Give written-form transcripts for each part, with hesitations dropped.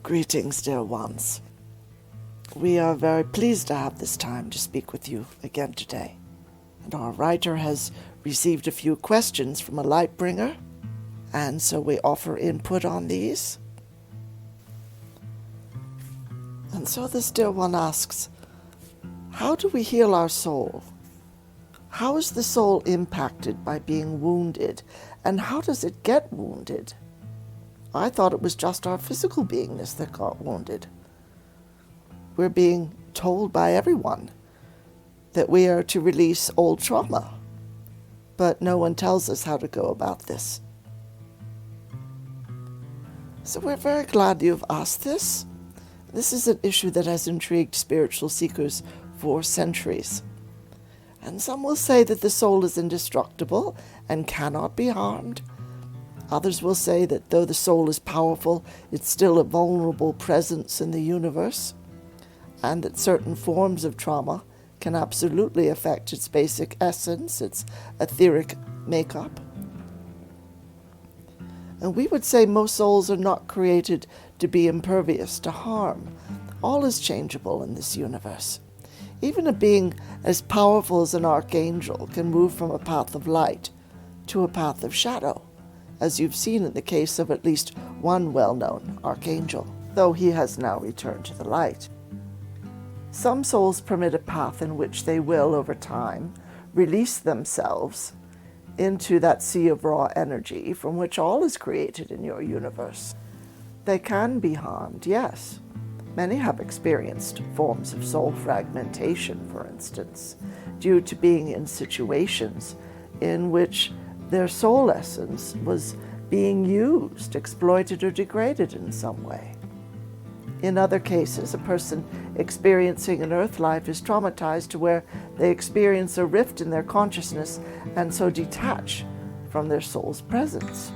Greetings, dear ones. We are very pleased to have this time to speak with you again today. And our writer has received a few questions from a light bringer, and so we offer input on these. And so this dear one asks, how do we heal our soul? How is the soul impacted by being wounded, and how does it get wounded? I thought it was just our physical beingness that got wounded. We're being told by everyone that we are to release old trauma, but no one tells us how to go about this. So we're very glad you've asked this. This is an issue that has intrigued spiritual seekers for centuries. And some will say that the soul is indestructible and cannot be harmed. Others will say that though the soul is powerful, it's still a vulnerable presence in the universe, and that certain forms of trauma can absolutely affect its basic essence, its etheric makeup. And we would say most souls are not created to be impervious to harm. All is changeable in this universe. Even a being as powerful as an archangel can move from a path of light to a path of shadow, as you've seen in the case of at least one well-known archangel, though he has now returned to the light. Some souls permit a path in which they will, over time, release themselves into that sea of raw energy from which all is created in your universe. They can be harmed, yes. Many have experienced forms of soul fragmentation, for instance, due to being in situations in which their soul essence was being used, exploited, or degraded in some way. In other cases, a person experiencing an earth life is traumatized to where they experience a rift in their consciousness and so detach from their soul's presence.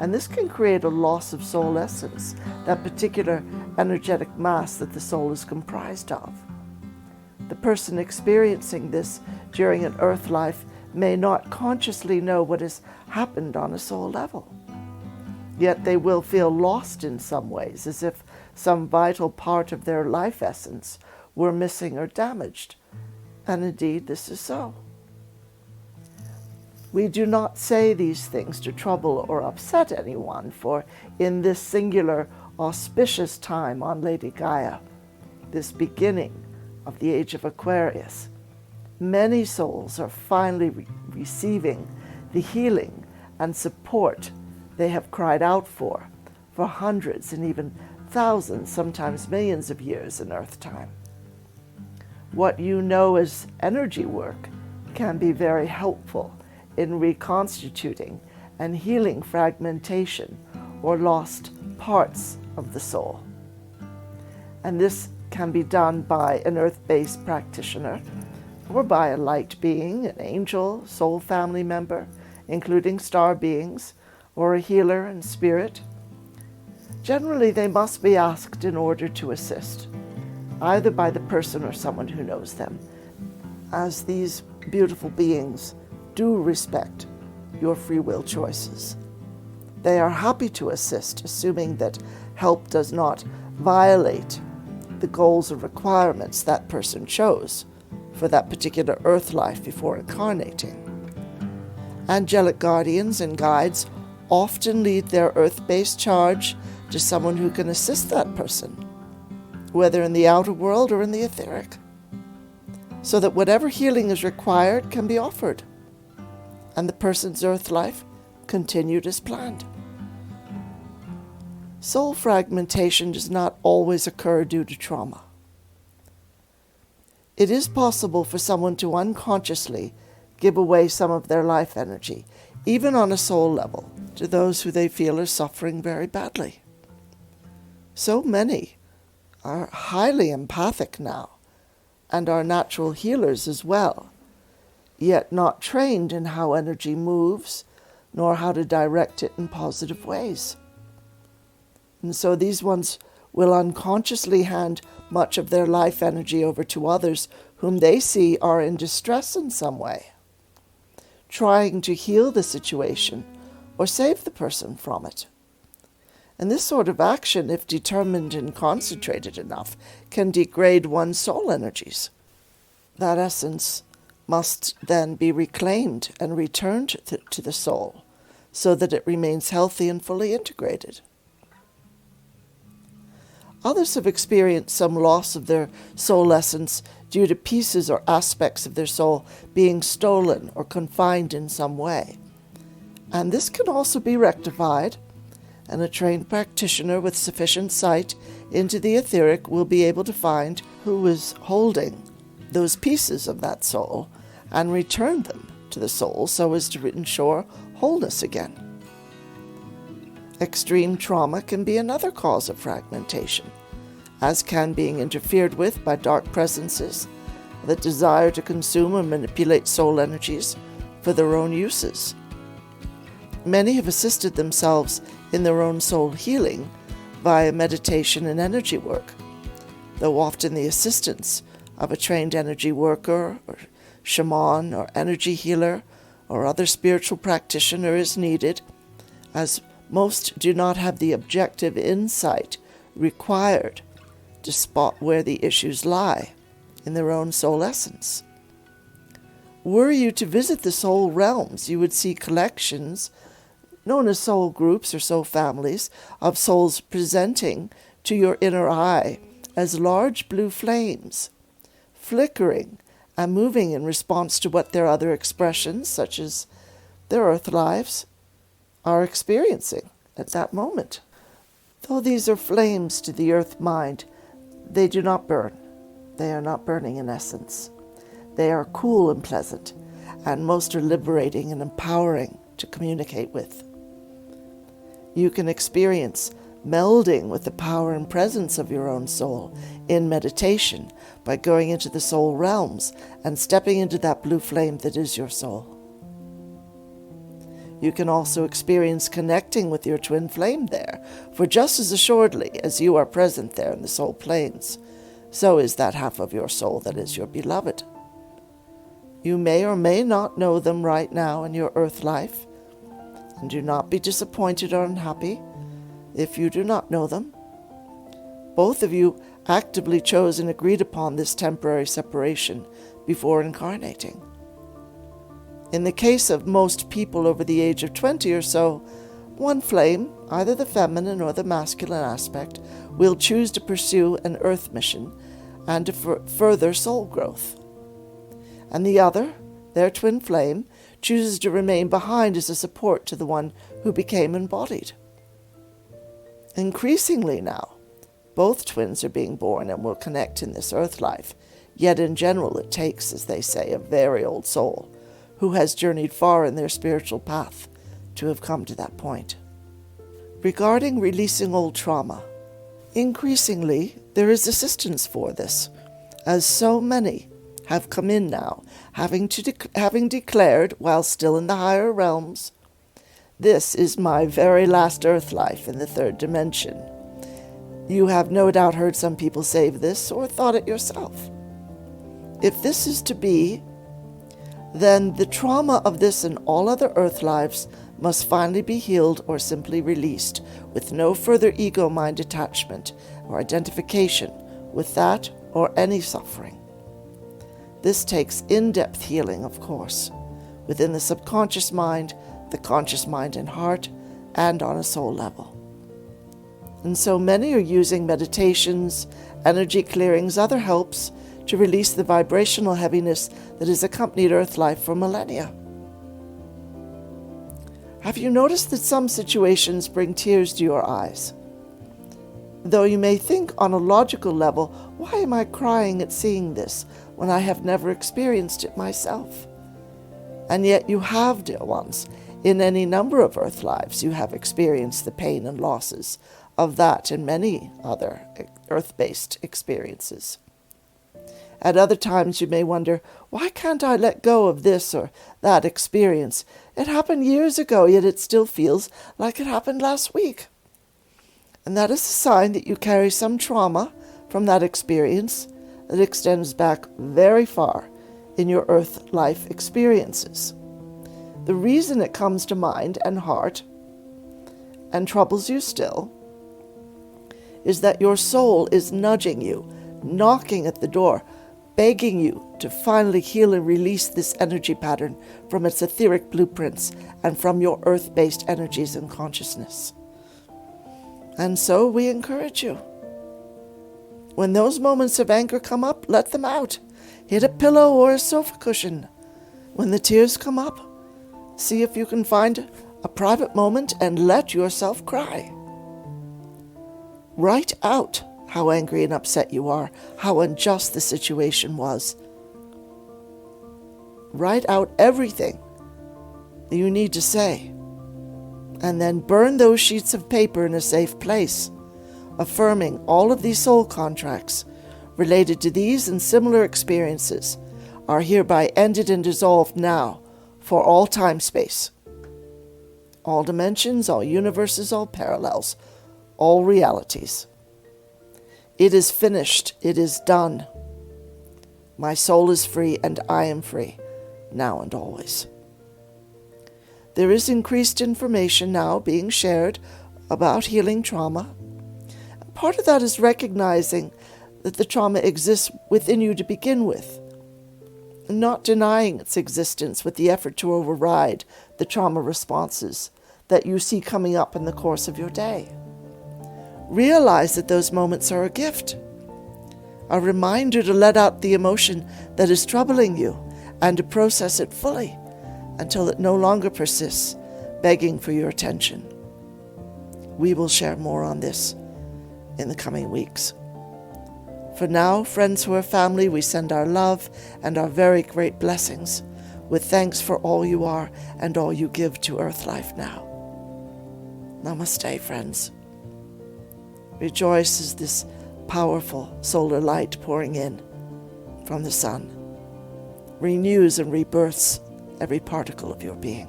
And this can create a loss of soul essence, that particular energetic mass that the soul is comprised of. The person experiencing this during an earth life may not consciously know what has happened on a soul level. Yet they will feel lost in some ways, as if some vital part of their life essence were missing or damaged. And indeed, this is so. We do not say these things to trouble or upset anyone, for in this singular, auspicious time on Lady Gaia, this beginning of the age of Aquarius, many souls are finally receiving the healing and support they have cried out for hundreds and even thousands, sometimes millions of years in Earth time. What you know as energy work can be very helpful in reconstituting and healing fragmentation or lost parts of the soul. And this can be done by an earth-based practitioner or by a light being, an angel, soul family member, including star beings, or a healer and spirit. Generally, they must be asked in order to assist, either by the person or someone who knows them, as these beautiful beings do respect your free will choices. They are happy to assist, assuming that help does not violate the goals or requirements that person chose for that particular earth life before incarnating. Angelic guardians and guides often lead their earth-based charge to someone who can assist that person, whether in the outer world or in the etheric, so that whatever healing is required can be offered, and the person's earth life continued as planned. Soul fragmentation does not always occur due to trauma. It is possible for someone to unconsciously give away some of their life energy, even on a soul level, to those who they feel are suffering very badly. So many are highly empathic now, and are natural healers as well, yet not trained in how energy moves, nor how to direct it in positive ways. And so these ones will unconsciously hand much of their life energy over to others whom they see are in distress in some way, trying to heal the situation or save the person from it. And this sort of action, if determined and concentrated enough, can degrade one's soul energies. That essence must then be reclaimed and returned to the soul so that it remains healthy and fully integrated. Others have experienced some loss of their soul essence due to pieces or aspects of their soul being stolen or confined in some way. And this can also be rectified, and a trained practitioner with sufficient sight into the etheric will be able to find who is holding those pieces of that soul and return them to the soul so as to ensure wholeness again. Extreme trauma can be another cause of fragmentation, as can being interfered with by dark presences that desire to consume and manipulate soul energies for their own uses. Many have assisted themselves in their own soul healing via meditation and energy work, though often the assistance of a trained energy worker or shaman or energy healer or other spiritual practitioner is needed, as most do not have the objective insight required to spot where the issues lie in their own soul essence. Were you to visit the soul realms, you would see collections known as soul groups or soul families of souls presenting to your inner eye as large blue flames, flickering and moving in response to what their other expressions, such as their earth lives, are experiencing at that moment. Though these are flames to the earth mind, they do not burn. They are not burning in essence. They are cool and pleasant, and most are liberating and empowering to communicate with. You can experience melding with the power and presence of your own soul in meditation by going into the soul realms and stepping into that blue flame that is your soul. You can also experience connecting with your twin flame there, for just as assuredly as you are present there in the soul planes, so is that half of your soul that is your beloved. You may or may not know them right now in your earth life, and do not be disappointed or unhappy if you do not know them. Both of you actively chose and agreed upon this temporary separation before incarnating. In the case of most people over the age of 20 or so, one flame, either the feminine or the masculine aspect, will choose to pursue an earth mission and to further soul growth. And the other, their twin flame, chooses to remain behind as a support to the one who became embodied. Increasingly now, both twins are being born and will connect in this earth life, yet in general it takes, as they say, a very old soul who has journeyed far in their spiritual path to have come to that point. Regarding releasing old trauma, increasingly there is assistance for this, as so many have come in now, having declared, while still in the higher realms, "This is my very last earth life in the third dimension." You have no doubt heard some people say this or thought it yourself. If this is to be, then the trauma of this and all other earth lives must finally be healed or simply released, with no further ego mind attachment or identification with that or any suffering. This takes in-depth healing, of course, within the subconscious mind, the conscious mind and heart, and on a soul level. And so many are using meditations, energy clearings, other helps to release the vibrational heaviness that has accompanied earth life for millennia. Have you noticed that some situations bring tears to your eyes? Though you may think on a logical level, why am I crying at seeing this when I have never experienced it myself? And yet you have, dear ones, in any number of earth lives you have experienced the pain and losses of that and many other earth-based experiences. At other times you may wonder, why can't I let go of this or that experience? It happened years ago, yet it still feels like it happened last week. And that is a sign that you carry some trauma from that experience that extends back very far in your earth life experiences. The reason it comes to mind and heart and troubles you still is that your soul is nudging you, knocking at the door, begging you to finally heal and release this energy pattern from its etheric blueprints and from your earth-based energies and consciousness. And so we encourage you. When those moments of anger come up, let them out. Hit a pillow or a sofa cushion. When the tears come up, see if you can find a private moment and let yourself cry. Write out how angry and upset you are, how unjust the situation was. Write out everything that you need to say, and then burn those sheets of paper in a safe place, affirming all of these soul contracts related to these and similar experiences are hereby ended and dissolved now for all time-space, all dimensions, all universes, all parallels, all realities. It is finished. It is done. My soul is free and I am free, now and always. There is increased information now being shared about healing trauma. Part of that is recognizing that the trauma exists within you to begin with, and not denying its existence with the effort to override the trauma responses that you see coming up in the course of your day. Realize that those moments are a gift, a reminder to let out the emotion that is troubling you and to process it fully until it no longer persists, begging for your attention. We will share more on this in the coming weeks. For now, friends who are family, we send our love and our very great blessings with thanks for all you are and all you give to Earth life now. Namaste, friends. Rejoice as this powerful solar light pouring in from the sun renews and rebirths every particle of your being.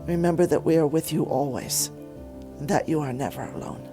Remember that we are with you always, and that you are never alone.